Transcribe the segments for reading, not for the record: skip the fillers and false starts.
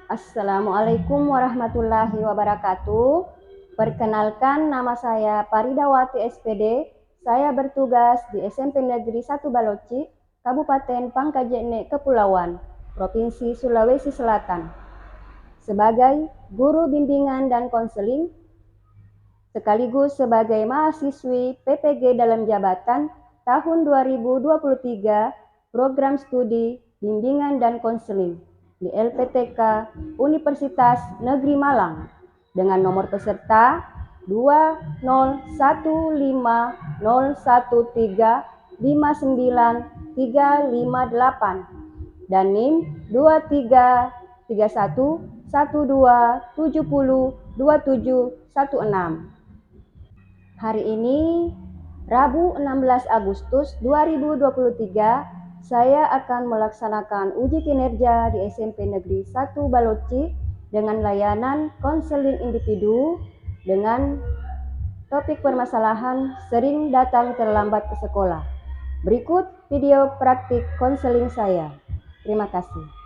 Assalamualaikum warahmatullahi wabarakatuh. Perkenalkan, nama saya Paridawati SPD. Saya bertugas di SMP Negeri 1 Baloci, Kabupaten Pangkajene Kepulauan, Provinsi Sulawesi Selatan. Sebagai guru bimbingan dan konseling, sekaligus sebagai mahasiswi PPG dalam jabatan tahun 2023 program studi bimbingan dan konseling di LPTK Universitas Negeri Malang dengan nomor peserta 20150135938 dan NIM 233112702716. Hari ini, Rabu 16 Agustus 2023, saya akan melaksanakan uji kinerja di SMP Negeri 1 Baloci dengan layanan konseling individu dengan topik permasalahan sering datang terlambat ke sekolah. Berikut video praktik konseling saya. Terima kasih.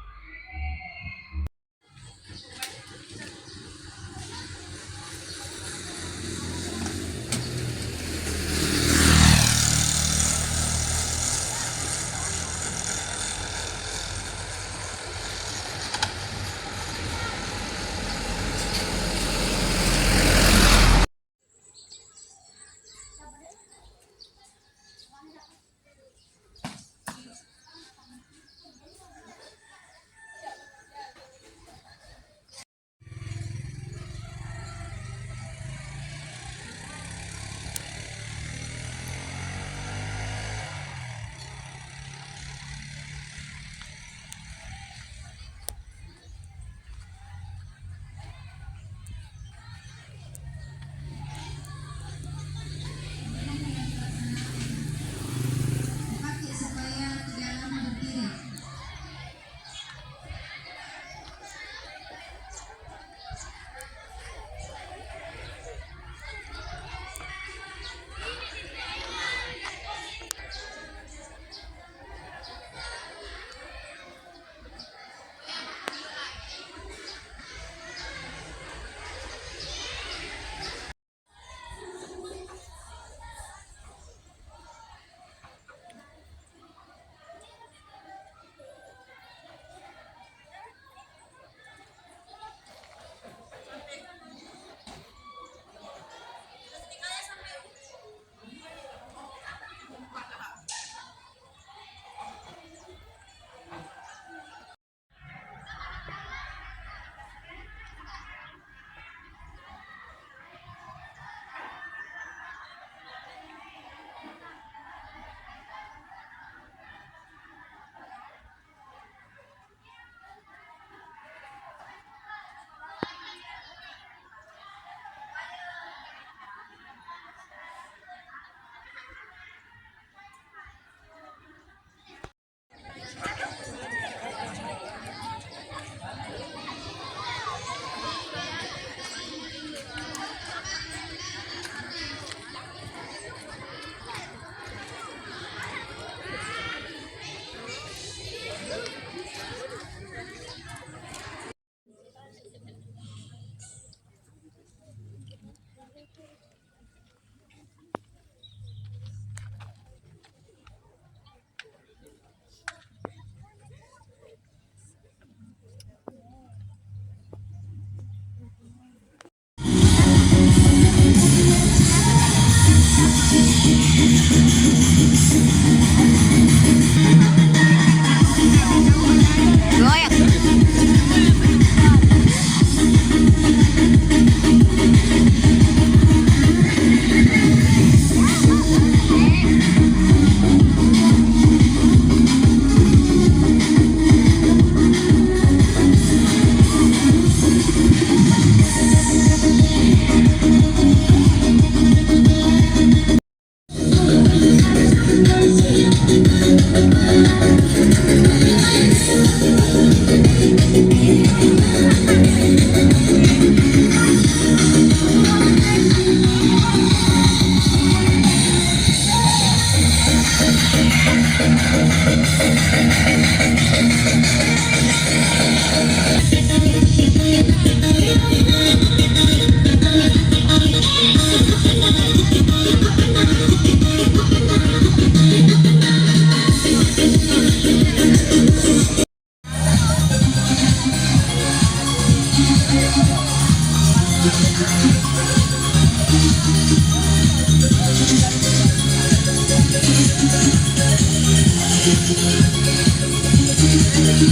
Untuk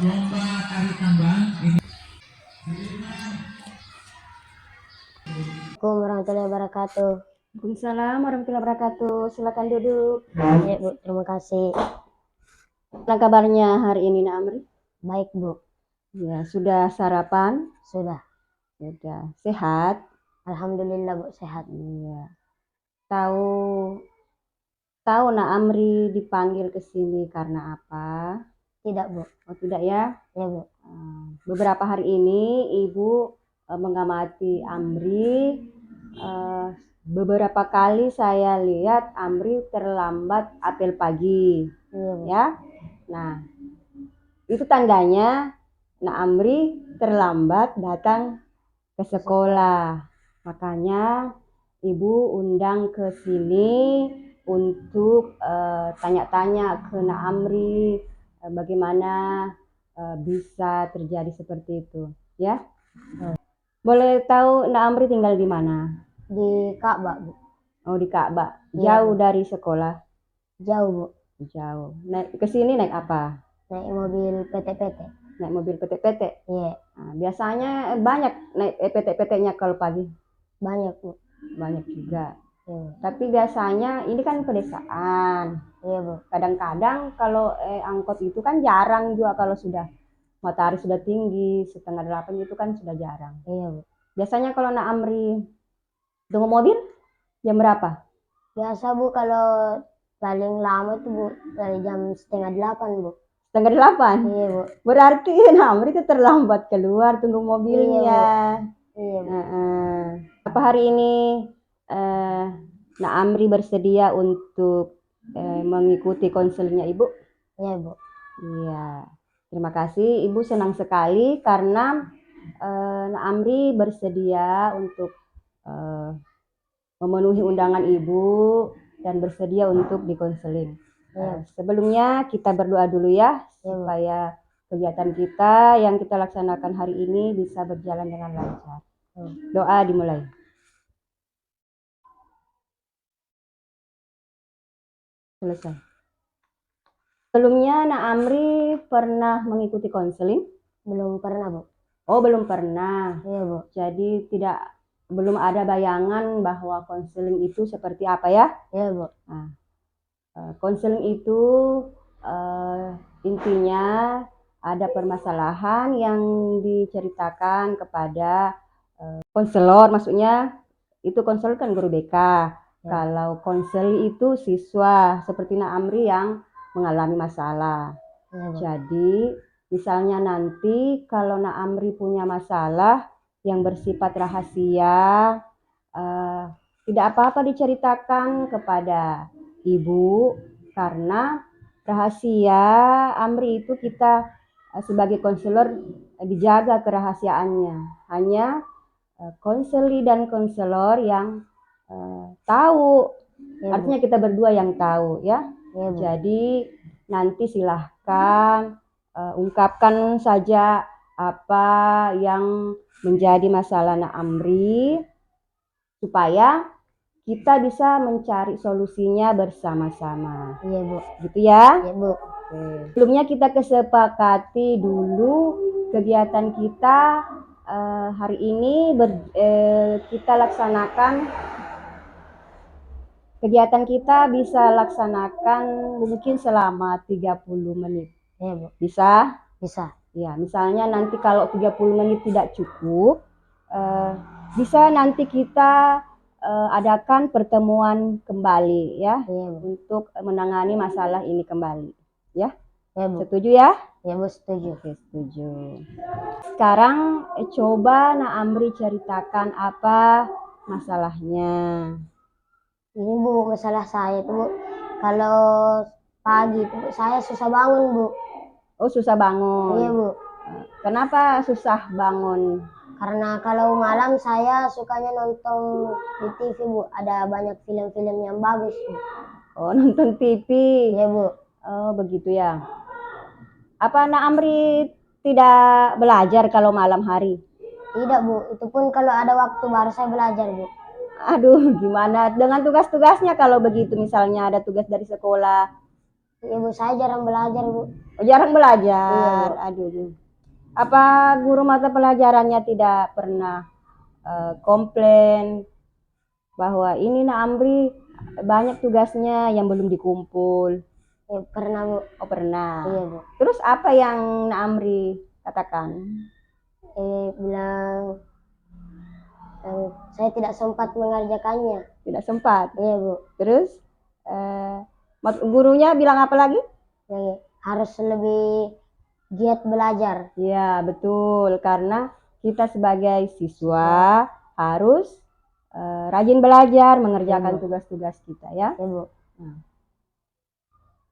lomba tarik tambang ini. Assalamualaikum warahmatullahi wabarakatuh. Waalaikumsalam warahmatullahi wabarakatuh. Silakan duduk. Ya, Bu, terima kasih. Apa kabarnya hari ini, Nak Amri? Baik, Bu. Ya, sudah sarapan? Sudah. Sudah. Sehat? Alhamdulillah, Bu, sehat. Iya. Tahu Nak Amri dipanggil ke sini karena apa? Tidak, Bu. Oh, tidak ya? Ya, Bu. Beberapa hari ini Ibu mengamati Amri. Beberapa kali saya lihat Amri terlambat apel pagi. Iya, Bu. Ya. Nah, itu tandanya Nak Amri terlambat datang ke sekolah. Makanya Ibu undang ke sini untuk tanya-tanya ke Nak Amri bagaimana bisa terjadi seperti itu, ya. Boleh tahu Nak Amri tinggal di mana? Di Ka'bah, Bu. Oh, di Ka'bah. Iya, Jauh Bu. dari sekolah? Jauh, Bu. Jauh. Naik ke sini naik apa? Naik mobil PT-PT. Naik mobil PT-PT? Iya. Nah, biasanya banyak naik PT-PT-nya kalau pagi? Banyak, Bu. Banyak juga. Iya. Tapi biasanya ini kan pedesaan. Iya, Bu. Kadang-kadang kalau angkot itu kan jarang juga kalau sudah matahari sudah tinggi, 7:30 itu kan sudah jarang. Iya, Bu. Biasanya kalau Nak Amri tunggu mobil jam berapa? Biasa, Bu, kalau paling lama itu, Bu, dari jam 7:30, Bu. 7:30? Iya, Bu. Berarti Nak Amri itu terlambat keluar tunggu mobilnya. Iya, Bu. Apa hari ini Nak Amri bersedia untuk mengikuti konselnya Ibu? Iya, Bu. Iya. Terima kasih. Ibu senang sekali karena Nak Amri bersedia untuk memenuhi undangan Ibu dan bersedia untuk dikonseling. Sebelumnya kita berdoa dulu ya, supaya kegiatan kita yang kita laksanakan hari ini bisa berjalan dengan lancar. Doa dimulai. Selesai. Sebelumnya Nak Amri pernah mengikuti konseling? Belum pernah, Bu. Oh, belum pernah. Iya, Bu. Jadi belum ada bayangan bahwa konseling itu seperti apa ya? Iya, Bu. Nah, konseling itu intinya ada permasalahan yang diceritakan kepada konselor, maksudnya itu konselor kan guru BK. Ya. Kalau konseli itu siswa seperti Nak Amri yang mengalami masalah. Ya, jadi misalnya nanti kalau Nak Amri punya masalah yang bersifat rahasia, tidak apa-apa diceritakan kepada Ibu, karena rahasia Amri itu kita sebagai konselor dijaga kerahasiaannya. Hanya konseli dan konselor yang tahu. Ya, artinya kita berdua yang tahu ya. Ya, jadi nanti silahkan ungkapkan saja apa yang menjadi masalah Nak Amri supaya kita bisa mencari solusinya bersama-sama. Iya, Bu. Gitu ya? Iya, Bu. Oke. Sebelumnya kita kesepakati dulu kegiatan kita hari ini kita laksanakan. Kegiatan kita bisa laksanakan mungkin selama 30 menit. Ya, Bu. Bisa? Bisa. Ya, misalnya nanti kalau 30 menit tidak cukup, bisa nanti kita adakan pertemuan kembali ya, untuk menangani masalah ini kembali. Ya? Ya, Bu. Setuju ya? Ya, Bu, setuju. Oke, setuju. Sekarang coba Nak Amri ceritakan apa masalahnya. Ini, Bu, masalah saya itu, Bu, kalau pagi itu, Bu, saya susah bangun, Bu. Oh, susah bangun. Iya, Bu. Kenapa susah bangun? Karena kalau malam saya sukanya nonton di TV, Bu. Ada banyak film-film yang bagus, Bu. Oh, nonton TV. Iya, Bu. Oh, begitu ya. Apa Nak Amri tidak belajar kalau malam hari? Tidak Bu, itu pun kalau ada waktu baru saya belajar Bu. Aduh, gimana dengan tugas-tugasnya kalau begitu, misalnya ada tugas dari sekolah? Iya Bu, saya jarang belajar Bu. Oh, jarang belajar. Iya, Aduh. Apa guru mata pelajarannya tidak pernah komplain bahwa ini Nak Amri banyak tugasnya yang belum dikumpul? Ya, pernah Bu. Oh, pernah. Iya Bu. Terus apa yang Nak Amri katakan? Bilang saya tidak sempat mengerjakannya. Tidak sempat. Iya Bu. Terus gurunya bilang apa lagi? Harus lebih giat belajar. Ya, betul. Karena kita sebagai siswa harus rajin belajar, mengerjakan tugas-tugas kita ya. Ya Bu.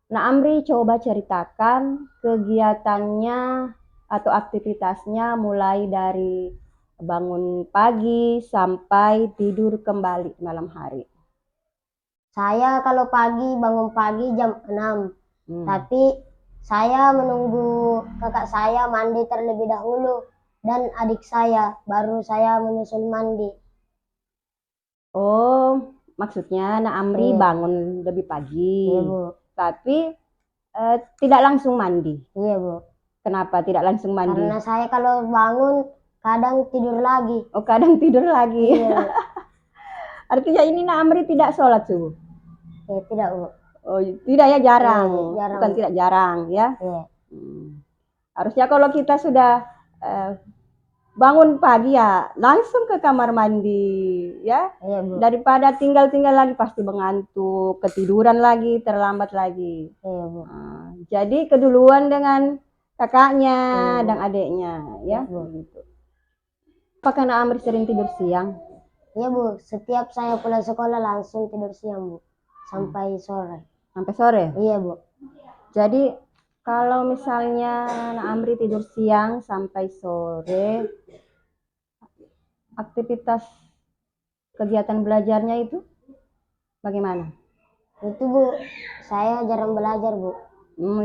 Nah, Amri coba ceritakan kegiatannya atau aktivitasnya mulai dari bangun pagi sampai tidur kembali malam hari. Saya kalau bangun pagi jam 6. Tapi saya menunggu kakak saya mandi terlebih dahulu dan adik saya, baru saya menyusul mandi. Oh, maksudnya Nak Amri bangun lebih pagi. Iya Bu. Tapi tidak langsung mandi. Iya Bu. Kenapa tidak langsung mandi? Karena saya kalau bangun kadang tidur lagi. Oh, kadang tidur lagi. Iya. Artinya ini Nak Amri tidak sholat subuh? Ya, tidak Bu. Oh, tidak ya, jarang. Jarang. Bukan tidak jarang ya. Iya. Harusnya kalau kita sudah bangun pagi ya langsung ke kamar mandi ya. Iya Bu. Daripada tinggal lagi pasti mengantuk, ketiduran lagi, terlambat lagi. Iya Bu. Jadi keduluan dengan kakaknya dan adiknya ya. Begitu. Apakah Nak Amri sering tidur siang? Iya Bu, setiap saya pulang sekolah langsung tidur siang Bu, sampai sore. Sampai sore? Iya Bu. Jadi kalau misalnya Nak Amri tidur siang sampai sore, aktivitas kegiatan belajarnya itu bagaimana? Itu Bu, saya jarang belajar Bu.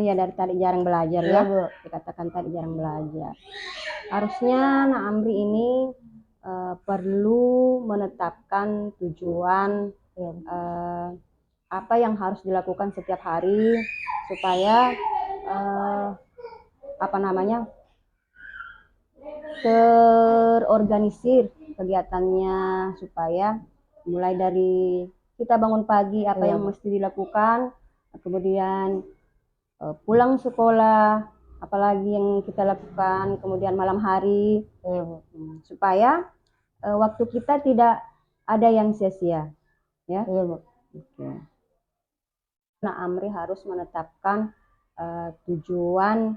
Ya dari tadi jarang belajar Iya ya. Bu. Dikatakan tadi jarang belajar. Harusnya Nak Amri ini perlu menetapkan tujuan apa yang harus dilakukan setiap hari supaya terorganisir kegiatannya, supaya mulai dari kita bangun pagi apa yang mesti dilakukan, kemudian pulang sekolah apalagi yang kita lakukan, kemudian malam hari, supaya waktu kita tidak ada yang sia-sia ya. Iya Bu. Oke. Nah, Amri harus menetapkan tujuan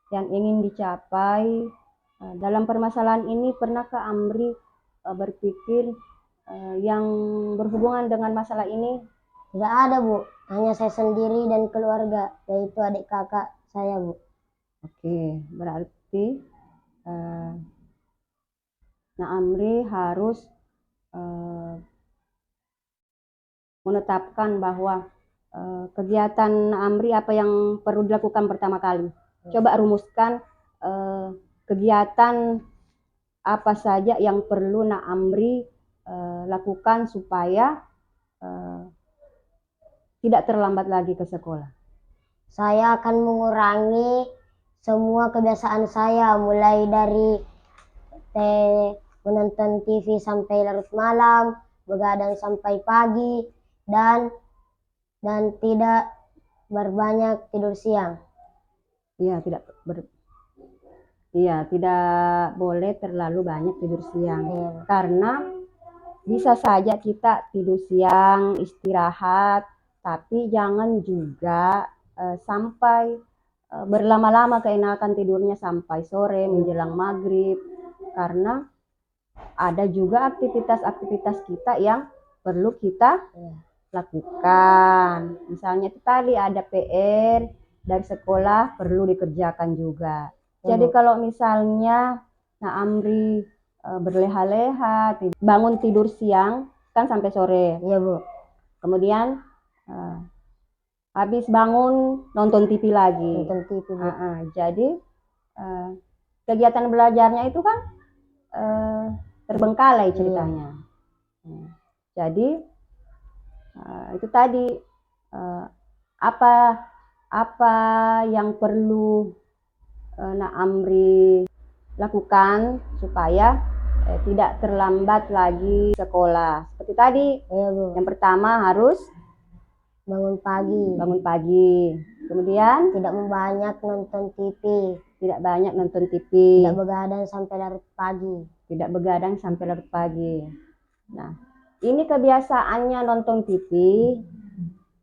yang ingin dicapai dalam permasalahan ini. Pernahkah Amri berpikir yang berhubungan dengan masalah ini? Tidak ada Bu, hanya saya sendiri dan keluarga, yaitu adik kakak saya Bu. Oke, berarti Nak Amri harus menetapkan bahwa kegiatan Nak Amri apa yang perlu dilakukan pertama kali. Coba rumuskan kegiatan apa saja yang perlu Nak Amri lakukan supaya tidak terlambat lagi ke sekolah. Saya akan mengurangi semua kebiasaan saya, mulai dari menonton TV sampai larut malam, begadang sampai pagi, dan tidak berbanyak tidur siang. Tidak boleh terlalu banyak tidur siang. Karena bisa saja kita tidur siang, istirahat, tapi jangan juga sampai berlama-lama keenakan tidurnya sampai sore menjelang maghrib, karena ada juga aktivitas-aktivitas kita yang perlu kita lakukan. Misalnya tadi ada PR dari sekolah perlu dikerjakan juga. Jadi kalau misalnya Nak Amri berleha-leha bangun tidur siang kan sampai sore. Iya Bu. Kemudian habis bangun nonton TV lagi. Nonton TV, Bu. Jadi kegiatan belajarnya itu kan terbengkalai ceritanya. Jadi itu tadi apa yang perlu Nak Amri lakukan supaya tidak terlambat lagi sekolah. Seperti tadi, Iya, Bu. yang pertama harus Bangun pagi. bangun pagi. Kemudian Tidak banyak nonton TV. tidak banyak nonton TV. Tidak begadang sampai larut pagi. Tidak begadang sampai larut pagi. Nah, ini kebiasaannya nonton TV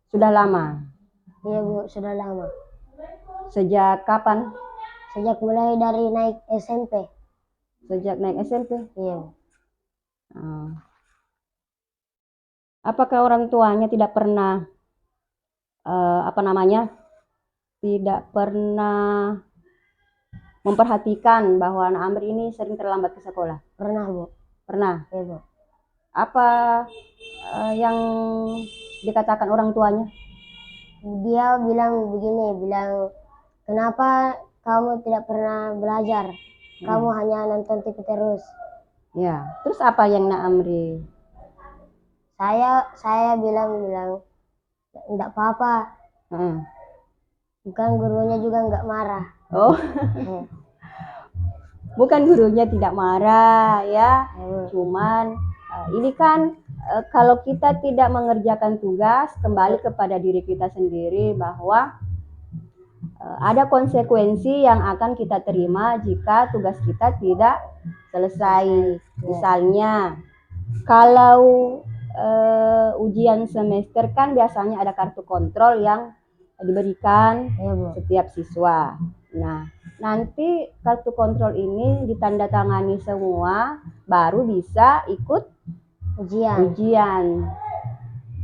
sudah lama. Iya, Bu, sudah lama. Sejak kapan? Sejak mulai dari naik SMP. Sejak naik SMP. Iya, Bu. Apakah orang tuanya tidak pernah tidak pernah memperhatikan bahwa anak Amri ini sering terlambat ke sekolah? Pernah, Bu. Pernah. Iya, Bu. Apa yang dikatakan orang tuanya? Dia bilang begini, kenapa kamu tidak pernah belajar? Kamu hanya nonton TV terus. Ya, terus apa yang Nak Amri? Saya bilang enggak apa-apa. Bukan gurunya juga enggak marah. Oh. Bukan gurunya tidak marah ya. Cuman ini kan kalau kita tidak mengerjakan tugas, kembali kepada diri kita sendiri bahwa ada konsekuensi yang akan kita terima jika tugas kita tidak selesai. Misalnya, kalau ujian semester kan biasanya ada kartu kontrol yang diberikan setiap siswa. Nah, nanti kartu kontrol ini ditandatangani semua, baru bisa ikut ujian.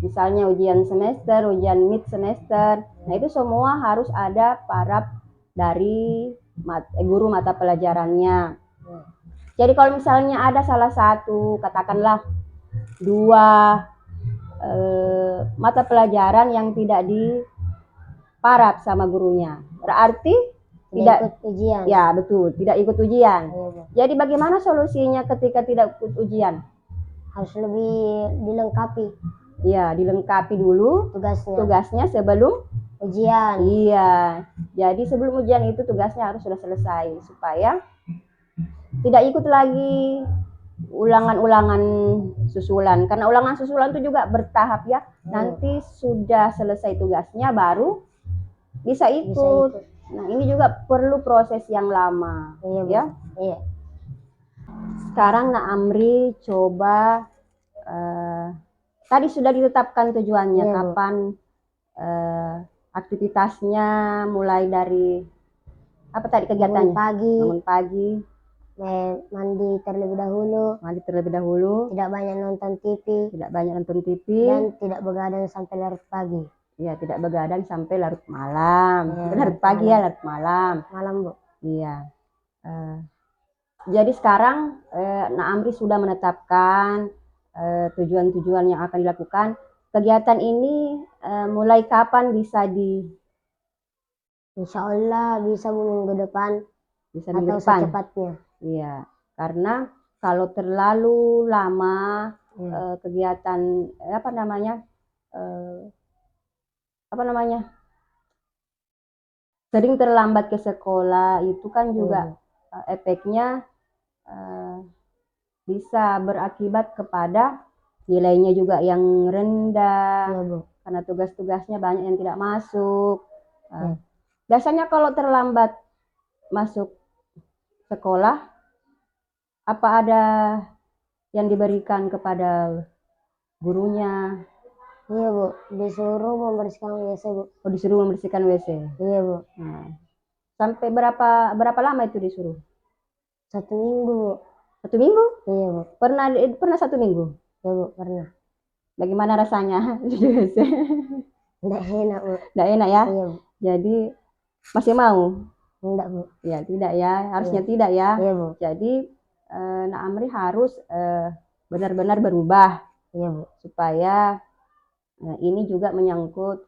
Misalnya ujian semester, ujian mid semester. Nah, itu semua harus ada paraf dari guru mata pelajarannya. Jadi kalau misalnya ada salah satu, katakanlah 2 mata pelajaran yang tidak diparaf sama gurunya, berarti tidak ikut ujian. Ya, betul, tidak ikut ujian. Jadi bagaimana solusinya ketika tidak ikut ujian? Harus lebih dilengkapi. Ya, dilengkapi dulu tugasnya sebelum ujian. Iya. Jadi sebelum ujian itu tugasnya harus sudah selesai supaya tidak ikut lagi ulangan-ulangan susulan. Karena ulangan susulan itu juga bertahap ya. Nanti sudah selesai tugasnya baru bisa ikut. Nah, ini juga perlu proses yang lama. Iya. Sekarang Nak Amri coba tadi sudah ditetapkan tujuannya, kapan aktivitasnya, mulai dari apa tadi kegiatannya? Bangun pagi, mandi terlebih dahulu, tidak banyak nonton TV, dan tidak begadang sampai larut pagi. Iya, tidak begadang sampai larut malam. Larut pagi ya, larut malam. Malam, Bu. Iya. Jadi sekarang Nak Amri sudah menetapkan tujuan-tujuan yang akan dilakukan. Kegiatan ini mulai kapan bisa Insya Allah bisa minggu depan. Bisa minggu depan. Secepatnya. Iya, karena kalau terlalu lama kegiatan sering terlambat ke sekolah itu kan juga efeknya bisa berakibat kepada nilainya juga yang rendah, karena tugas-tugasnya banyak yang tidak masuk. Biasanya kalau terlambat masuk sekolah, apa ada yang diberikan kepada gurunya? Iya, Bu, disuruh membersihkan WC, Bu. Oh, disuruh membersihkan WC. Iya, Bu. Sampai berapa lama itu disuruh? 1 minggu, Bu. 1 minggu? Iya, Bu. Pernah 1 minggu? Iya, Bu, pernah. Bagaimana rasanya di WC? Nggak enak, Bu. Nggak enak ya? Iya, Bu. Jadi masih mau? Enggak, Bu. Ya, tidak ya. Harusnya tidak ya. Iya, Bu. Jadi Nak Amri harus benar-benar berubah. Iya, Bu. Supaya ini juga menyangkut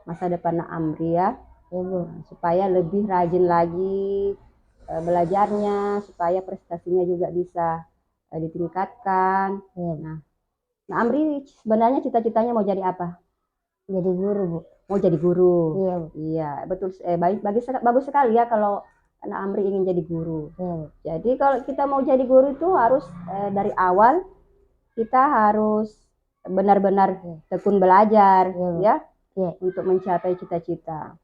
masa depan Nak Amri ya. Ya Bu. Supaya lebih rajin lagi belajarnya, supaya prestasinya juga bisa ditingkatkan. Ya. Nah, Nak Amri sebenarnya cita-citanya mau jadi apa? Jadi guru Bu. Mau jadi guru. Iya Bu. Iya, betul. Bagus sekali ya kalau Nak Amri ingin jadi guru. Iya Bu. Jadi kalau kita mau jadi guru itu harus dari awal kita harus benar-benar tekun belajar ya, untuk mencapai cita-cita.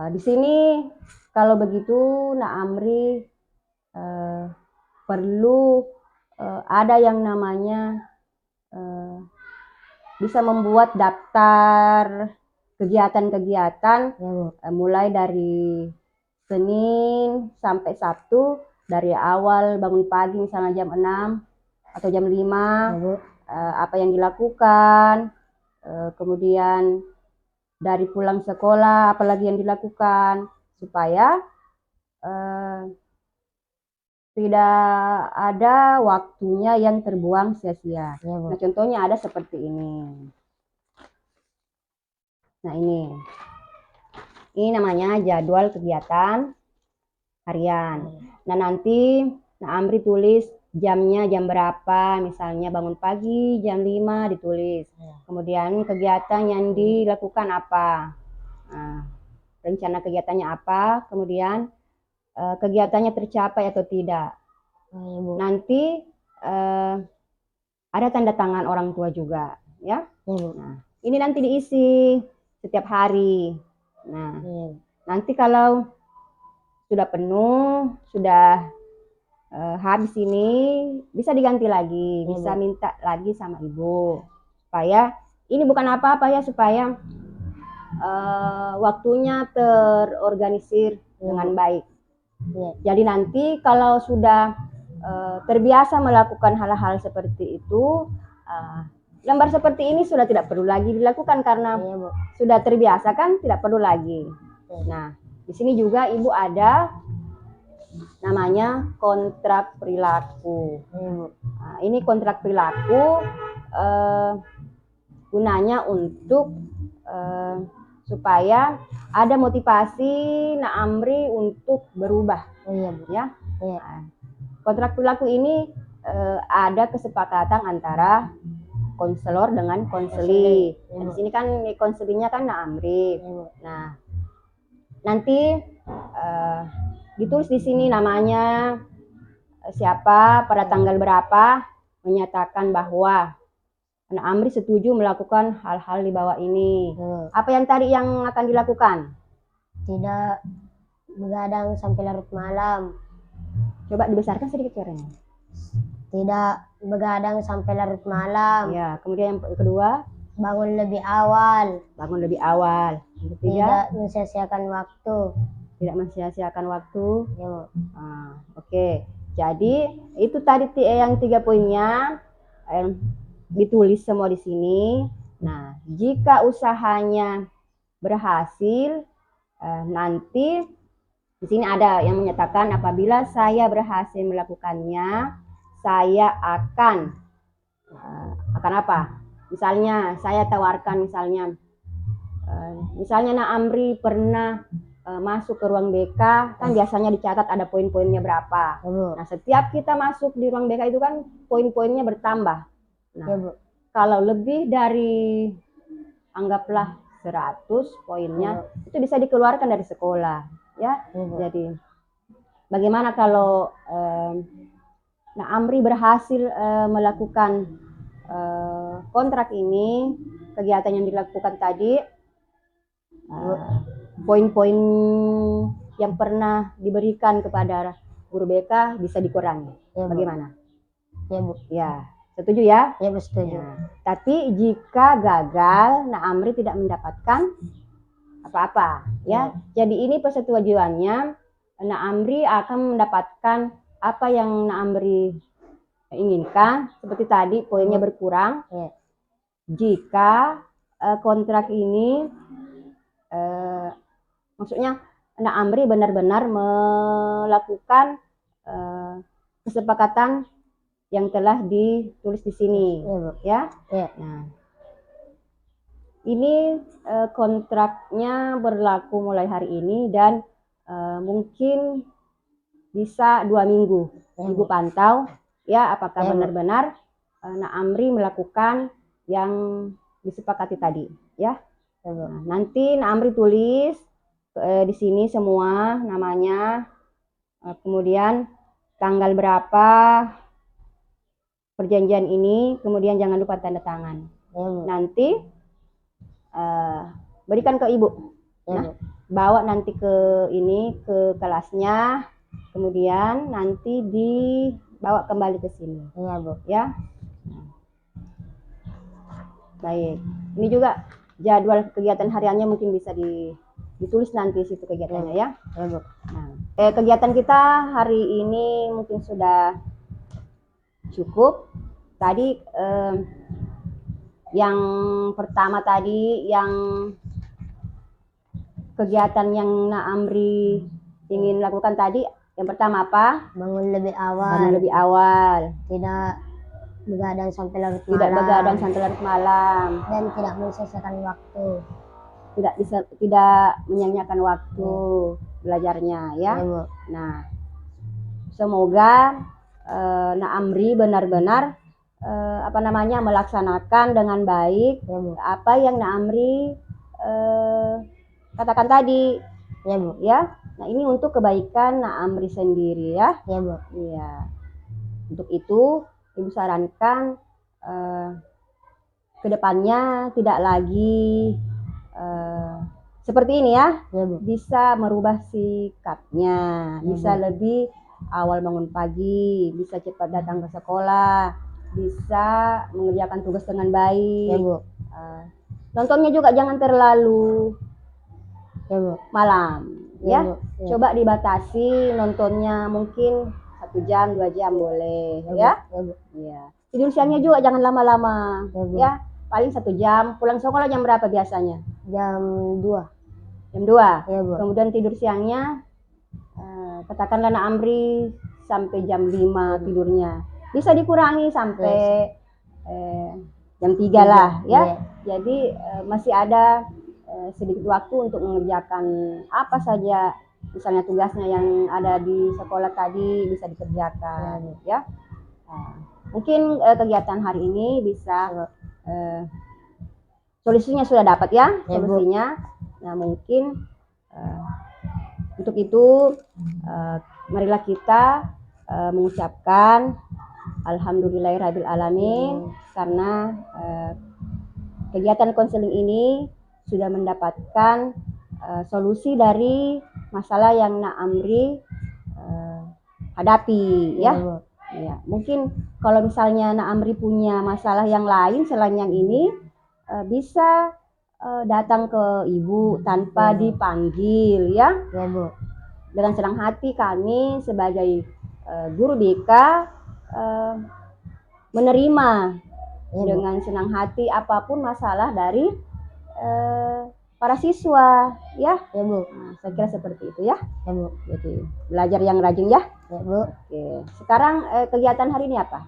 Di sini kalau begitu Nak Amri perlu ada yang namanya bisa membuat daftar kegiatan-kegiatan mulai dari Senin sampai Sabtu, dari awal bangun pagi misalnya jam 6 atau jam 5, apa yang dilakukan, kemudian dari pulang sekolah apalagi yang dilakukan, supaya tidak ada waktunya yang terbuang sia-sia. Nah, contohnya ada seperti ini. Nah, ini namanya jadwal kegiatan harian. Nah, nanti Nak Amri tulis jamnya jam berapa, misalnya bangun pagi jam 5 ditulis. Kemudian kegiatan yang dilakukan apa, rencana kegiatannya apa, kemudian kegiatannya tercapai atau tidak. Nanti ada tanda tangan orang tua juga ya. Nah, ini nanti diisi setiap hari. Nah, nanti kalau sudah penuh, sudah habis ini, bisa diganti lagi, bisa minta lagi sama ibu, supaya ini bukan apa-apa ya, supaya waktunya terorganisir dengan baik. Jadi nanti kalau sudah terbiasa melakukan hal-hal seperti itu, lembar seperti ini sudah tidak perlu lagi dilakukan karena sudah terbiasa kan, tidak perlu lagi. Nah, di sini juga ibu ada namanya kontrak perilaku. Nah, ini kontrak perilaku gunanya untuk supaya ada motivasi Nak Amri untuk berubah. Ya. Kontrak perilaku ini ada kesepakatan antara konselor dengan konseli. Di sini kan konselinya kan Nak Amri. Nah, nanti ditulis di sini namanya siapa, pada tanggal berapa, menyatakan bahwa Nak Amri setuju melakukan hal-hal di bawah ini. Apa yang tadi yang akan dilakukan? Tidak begadang sampai larut malam. Coba dibesarkan sedikit suaranya. Tidak begadang sampai larut malam. Ya, kemudian yang kedua, bangun lebih awal. Bangun lebih awal. Yang ketiga, tidak mensia-siakan waktu. Tidak mensia-siakan waktu. Oke. Jadi itu tadi yang 3 poinnya ditulis semua di sini. Nah, jika usahanya berhasil, nanti di sini ada yang menyatakan apabila saya berhasil melakukannya, saya akan apa? Misalnya saya tawarkan misalnya Nak Amri pernah masuk ke ruang BK, kan biasanya dicatat ada poin-poinnya berapa. Nah, setiap kita masuk di ruang BK itu kan poin-poinnya bertambah. Nah, kalau lebih dari anggaplah 100 poinnya, itu bisa dikeluarkan dari sekolah ya. Jadi bagaimana kalau Nak Amri berhasil melakukan kontrak ini, kegiatan yang dilakukan tadi, poin-poin yang pernah diberikan kepada guru BK bisa dikurangi. Bagaimana? Ya Bu. Ya, setuju ya? Ya Bu, setuju. Tapi jika gagal, Nak Amri tidak mendapatkan apa-apa ya. Jadi ini persetujuannya, Nak Amri akan mendapatkan apa yang Nak Amri inginkan. Seperti tadi poinnya berkurang. Jika kontrak ini maksudnya Nak Amri benar-benar melakukan kesepakatan yang telah ditulis di sini, ya. Nah, ini kontraknya berlaku mulai hari ini dan mungkin bisa 2 minggu. Ibu pantau ya apakah benar-benar Nak Amri melakukan yang disepakati tadi ya. Nah, nanti Nak Amri tulis di sini semua namanya, kemudian tanggal berapa perjanjian ini, kemudian jangan lupa tanda tangan. Nanti berikan ke ibu. Nah, bawa nanti ke ke kelasnya, kemudian nanti dibawa kembali ke sini. Iya Bu. Ya. Baik. Ini juga jadwal kegiatan hariannya mungkin bisa ditulis nanti situ kegiatannya ya. Nah, kegiatan kita hari ini mungkin sudah cukup. Tadi yang pertama tadi yang kegiatan yang Nak Amri ingin lakukan tadi, yang pertama apa? Bangun lebih awal. Bangun lebih awal. Tidak begadang sampai larut malam. Tidak begadang sampai larut malam. Dan tidak menyia-nyiakan waktu. Tidak menyia-nyiakan waktu belajarnya ya. Nah, semoga Nak Amri benar-benar melaksanakan dengan baik apa yang Nak Amri katakan tadi ya Bu ya. Nah, ini untuk kebaikan Nak Amri sendiri ya. Ya Bu. Iya. Untuk itu Ibu sarankan kedepannya tidak lagi seperti ini ya. Ya Bu. Bisa merubah sikapnya, bisa lebih awal bangun pagi, bisa cepat datang ke sekolah, bisa mengerjakan tugas dengan baik. Ya Bu. Nontonnya juga jangan terlalu malam ya. Coba dibatasi nontonnya, mungkin 1 jam 2 jam boleh ya. Ya. Tidur siangnya juga jangan lama-lama ya. Paling 1 jam. Pulang sekolah jam berapa biasanya? Jam 2. Jam 2 ya, Bu. Kemudian tidur siangnya katakanlah Nak Amri sampai jam 5 tidurnya, bisa dikurangi sampai jam 3 lah ya. Jadi masih ada sedikit waktu untuk mengerjakan apa saja, misalnya tugasnya yang ada di sekolah tadi bisa dikerjakan ya. Mungkin kegiatan hari ini bisa solusinya sudah dapat ya, solusinya. Nah, mungkin untuk itu marilah kita mengucapkan alhamdulillahirabbil alamin karena kegiatan konseling ini sudah mendapatkan solusi dari masalah yang Nak Amri hadapi ya. Ya, mungkin kalau misalnya Nak Amri punya masalah yang lain selain yang ini, bisa datang ke Ibu tanpa dipanggil ya. Ya Bu. Dengan senang hati kami sebagai guru BK menerima dengan senang hati apapun masalah dari para siswa ya. Ya Bu. Nah, saya kira seperti itu ya. Ya Bu. Jadi belajar yang rajin ya. Ya Bu. Oke. Sekarang kegiatan hari ini apa?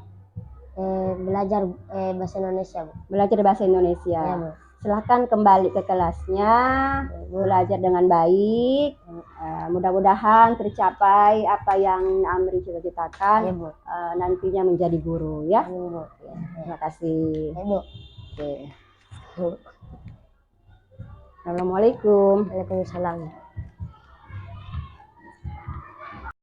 Belajar bahasa Indonesia Bu. Belajar bahasa Indonesia. Ya Bu. Silahkan kembali ke kelasnya, belajar dengan baik. Mudah-mudahan tercapai apa yang Amri cita-citakan. Ya, Bu. Nantinya menjadi guru ya. Ya Bu. Ya, terima kasih. Ya Bu. Oke. Assalamualaikum. Waalaikumsalam.